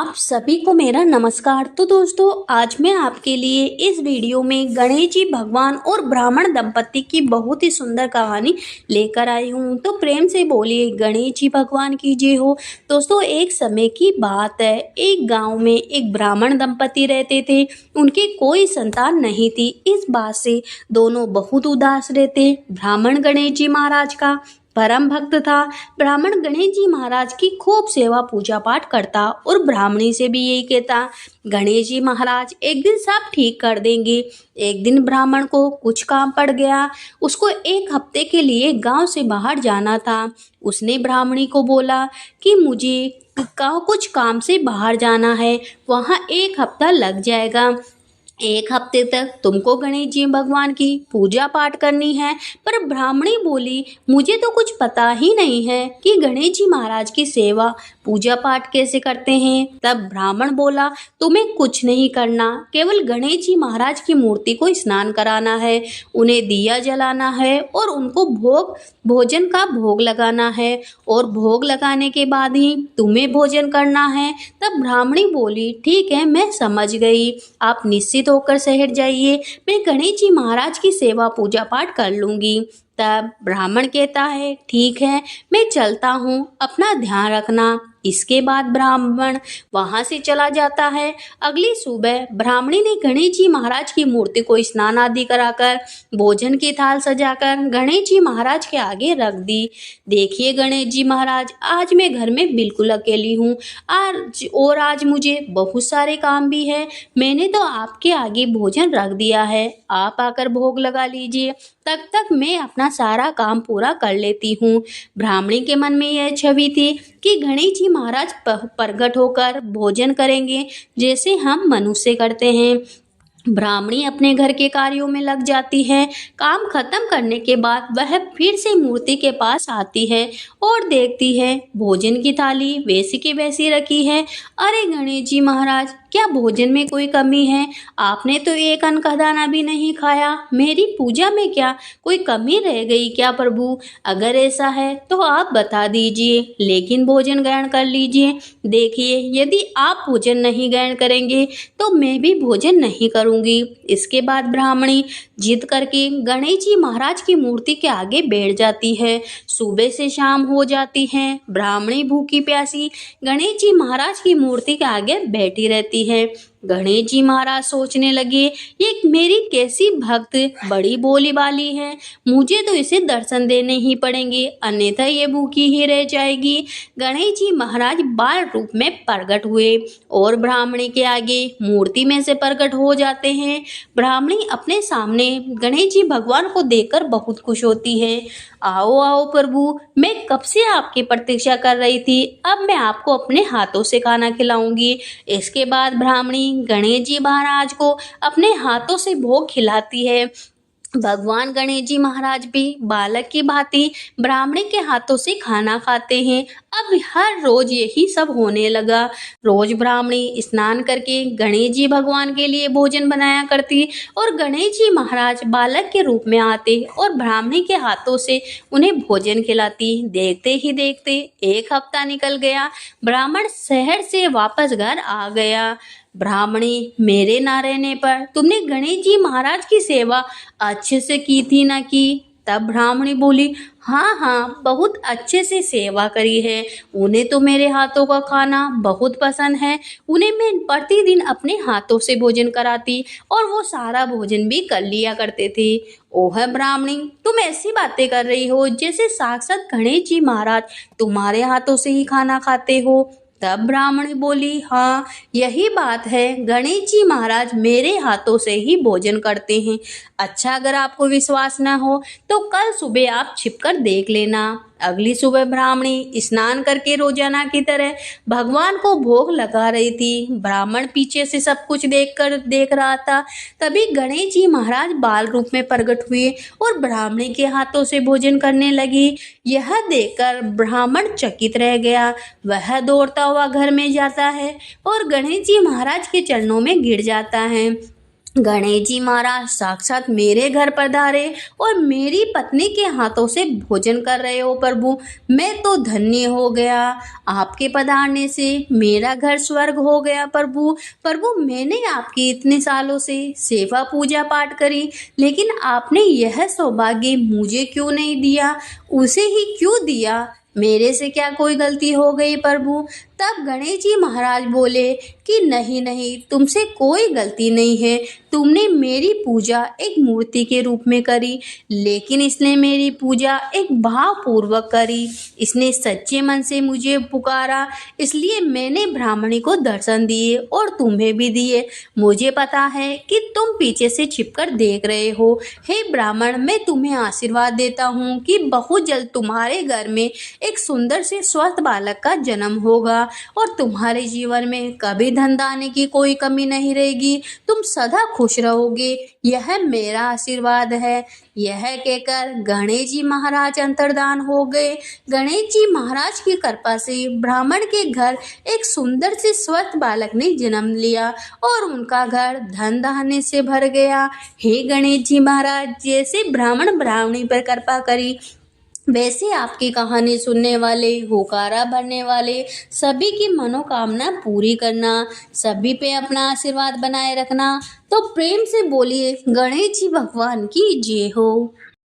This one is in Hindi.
आप सभी को मेरा नमस्कार। तो दोस्तों, आज मैं आपके लिए इस वीडियो में गणेश जी भगवान और ब्राह्मण दंपति की बहुत ही सुंदर कहानी लेकर आई हूँ। तो प्रेम से बोलिए गणेश जी भगवान की जय हो। दोस्तों, एक समय की बात है, एक गांव में एक ब्राह्मण दंपति रहते थे। उनकी कोई संतान नहीं थी। इस बात से दोनों बहुत उदास रहते। ब्राह्मण गणेश जी महाराज का परम भक्त था। ब्राह्मण गणेश जी महाराज की खूब सेवा पूजा पाठ करता और ब्राह्मणी से भी यही कहता, गणेश जी महाराज एक दिन सब ठीक कर देंगे। एक दिन ब्राह्मण को कुछ काम पड़ गया। उसको एक हफ्ते के लिए गांव से बाहर जाना था। उसने ब्राह्मणी को बोला कि मुझे कुछ काम से बाहर जाना है, वहाँ एक हफ्ता लग जाएगा। एक हफ्ते तक तुमको गणेश जी भगवान की पूजा पाठ करनी है। पर ब्राह्मणी बोली, मुझे तो कुछ पता ही नहीं है कि गणेश जी महाराज की सेवा पूजा पाठ कैसे करते हैं। तब ब्राह्मण बोला, तुम्हें कुछ नहीं करना, केवल गणेश जी महाराज की मूर्ति को स्नान कराना है, उन्हें दिया जलाना है और उनको भोजन का भोग लगाना है, और भोग लगाने के बाद ही तुम्हें भोजन करना है। तब ब्राह्मणी बोली, ठीक है, मैं समझ गई, आप निश्चित होकर शहर जाइए, मैं गणेश जी महाराज की सेवा पूजा पाठ कर लूंगी। तब ब्राह्मण कहता है, ठीक है, मैं चलता हूँ, अपना ध्यान रखना। इसके बाद ब्राह्मण वहां से चला जाता है। अगली सुबह ब्राह्मणी ने गणेश जी महाराज की मूर्ति को स्नान आदि कराकर भोजन की थाल सजाकर गणेश जी महाराज के आगे रख दी। देखिए गणेश जी महाराज, आज मैं घर में बिल्कुल अकेली हूँ आज मुझे बहुत सारे काम भी है। मैंने तो आपके आगे भोजन रख दिया है, आप आकर भोग लगा लीजिए, तब तक मैं अपना सारा काम पूरा कर लेती हूँ। ब्राह्मणी के मन में यह छवि थी कि गणेश जी महाराज प्रकट होकर भोजन करेंगे जैसे हम मनुष्य करते हैं। ब्राह्मणी अपने घर के कार्यों में लग जाती है। काम खत्म करने के बाद वह फिर से मूर्ति के पास आती है और देखती है भोजन की थाली वैसी की वैसी रखी है। अरे गणेश जी महाराज, क्या भोजन में कोई कमी है? आपने तो एक अन्न का दाना भी नहीं खाया। मेरी पूजा में क्या कोई कमी रह गई क्या प्रभु? अगर ऐसा है तो आप बता दीजिए, लेकिन भोजन ग्रहण कर लीजिए। देखिए, यदि आप भोजन नहीं ग्रहण करेंगे तो मैं भी भोजन नहीं करूंगी। इसके बाद ब्राह्मणी जिद करके गणेश जी महाराज की मूर्ति के आगे बैठ जाती है। सुबह से शाम हो जाती है। ब्राह्मणी भूखी प्यासी गणेश जी महाराज की मूर्ति के आगे बैठी रहती है। गणेश जी महाराज सोचने लगे, ये मेरी कैसी भक्त बड़ी भोली भाली है, मुझे तो इसे दर्शन देने ही पड़ेंगे, अन्यथा ये भूखी ही रह जाएगी। गणेश जी महाराज बाल रूप में प्रकट हुए और ब्राह्मणी के आगे मूर्ति में से प्रकट हो जाते हैं। ब्राह्मणी अपने सामने गणेश जी भगवान को देखकर बहुत खुश होती है। आओ आओ प्रभु, मैं कब से आपकी प्रतीक्षा कर रही थी, अब मैं आपको अपने हाथों से खाना खिलाऊंगी। इसके बाद ब्राह्मणी गणेश जी महाराज को अपने हाथों से भोग खिलाती है। भगवान गणेश जी महाराज भी बालक की भांति ब्राह्मणी के हाथों से खाना खाते हैं। अब हर रोज यही सब होने लगा। रोज ब्राह्मणी स्नान करके गणेश जी भगवान के लिए भोजन बनाया करती और गणेश जी महाराज बालक के रूप में आते और ब्राह्मणी के हाथों से उन्हें भोजन खिलाती। देखते ही देखते एक हफ्ता निकल गया। ब्राह्मण शहर से वापस घर आ गया। ब्राह्मणी, मेरे ना रहने पर तुमने गणेश जी महाराज की सेवा अच्छे से की थी ना की? तब ब्राह्मणी बोली, हाँ हाँ, बहुत अच्छे से सेवा करी है। उन्हें तो मेरे हाथों का खाना बहुत पसंद है। उन्हें मैं प्रतिदिन अपने हाथों से भोजन कराती और वो सारा भोजन भी कर लिया करते थे। ओह ब्राह्मणी, तुम ऐसी बातें कर रही हो जैसे साक्षात गणेश जी महाराज तुम्हारे हाथों से ही खाना खाते हो। तब ब्राह्मणी बोली, हाँ, यही बात है, गणेश जी महाराज मेरे हाथों से ही भोजन करते हैं। अच्छा, अगर आपको विश्वास न हो तो कल सुबह आप छिपकर देख लेना। अगली सुबह ब्राह्मणी स्नान करके रोजाना की तरह भगवान को भोग लगा रही थी। ब्राह्मण पीछे से सब कुछ देख रहा था। तभी गणेश जी महाराज बाल रूप में प्रकट हुए और ब्राह्मणी के हाथों से भोजन करने लगी। यह देखकर ब्राह्मण चकित रह गया। वह दौड़ता हुआ घर में जाता है और गणेश जी महाराज के चरणों में गिर जाता है। गणेश जी महाराज साक्षात मेरे घर पधारे और मेरी पत्नी के हाथों से भोजन कर रहे हो प्रभु। मैं तो धन्य हो गया, आपके पधारने से मेरा घर स्वर्ग हो गया प्रभु। प्रभु मैंने आपकी इतने सालों से सेवा पूजा पाठ करी, लेकिन आपने यह सौभाग्य मुझे क्यों नहीं दिया, उसे ही क्यों दिया? मेरे से क्या कोई गलती हो गई प्रभु? तब गणेश जी महाराज बोले कि नहीं नहीं, तुमसे कोई गलती नहीं है। तुमने मेरी पूजा एक मूर्ति के रूप में करी, लेकिन इसने मेरी पूजा एक भावपूर्वक करी। इसने सच्चे मन से मुझे पुकारा, इसलिए मैंने ब्राह्मणी को दर्शन दिए और तुम्हें भी दिए। मुझे पता है कि तुम पीछे से छिपकर देख रहे हो। हे ब्राह्मण, मैं तुम्हें आशीर्वाद देता हूँ कि बहुत जल्द तुम्हारे घर में एक सुंदर से स्वस्थ बालक का जन्म होगा और तुम्हारे जीवन में कभी धन दाने की कोई कमी नहीं रहेगी। तुम सदा खुश रहोगे, यह मेरा आशीर्वाद है। यह कहकर गणेश जी महाराज अंतर्धान हो गए। गणेश जी महाराज की कृपा से ब्राह्मण के घर एक सुंदर से स्वस्थ बालक ने जन्म लिया और उनका घर धन धान्य से भर गया। हे गणेश जी महाराज, जैसे ब्राह्मण ब्राह्मणी पर कृपा करी, वैसे आपकी कहानी सुनने वाले, होकारा भरने वाले सभी की मनोकामना पूरी करना, सभी पे अपना आशीर्वाद बनाए रखना। तो प्रेम से बोलिए गणेश जी भगवान की जय हो।